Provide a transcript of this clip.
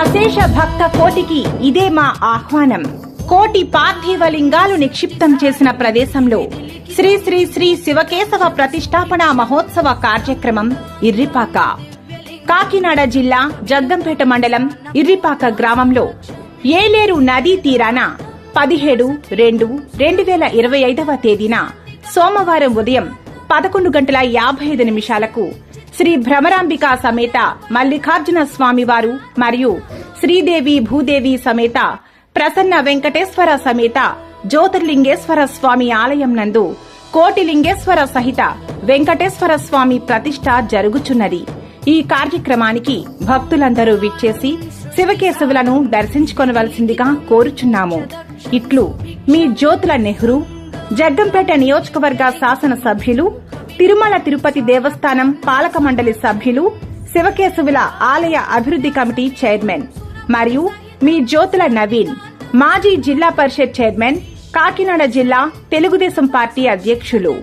అశేష భక్త కోటికి ఇదే మా ఆహ్వానం. కోటి పార్థివ లింగాలు నిక్షిప్తం చేసిన ప్రదేశంలో శ్రీ శ్రీ శ్రీ శివకేశవ ప్రతిష్టాపన మహోత్సవ కార్యక్రమం ఇర్రిపాక. కాకినాడ జిల్లా జగ్గంపేట మండలం ఇర్రిపాక గ్రామంలో ఏలేరు నదీ తీరాన 17/2/2025 తేదీన సోమవారం ఉదయం 11:55 శ్రీ భ్రమరాంబిక సమేత మల్లికార్జున స్వామివారు మరియు శ్రీదేవి భూదేవి సమేత ప్రసన్న వెంకటేశ్వర సమేత జ్యోతిర్లింగేశ్వర స్వామి ఆలయం నందు కోటిలింగేశ్వర సహిత వెంకటేశ్వర స్వామి ప్రతిష్ట జరుగుచున్నది. ఈ కార్యక్రమానికి భక్తులందరూ విచ్చేసి శివకేశవులను దర్శించుకొనవలసిందిగా కోరుచున్నాము. ఇట్లు మీ జ్యోతుల నెహ్రూ, జగ్గంపేట నియోజకవర్గ శాసన సభ్యులు, తిరుమల తిరుపతి దేవస్థానం పాలక మండలి సభ్యులు, శివకేశవుల ఆలయ అభివృద్ధి కమిటీ చైర్మన్ మరియు మీ జ్యోతుల నవీన్, మాజీ జిల్లా పరిషత్ చైర్మన్, కాకినాడ జిల్లా తెలుగుదేశం పార్టీ అధ్యక్షులు.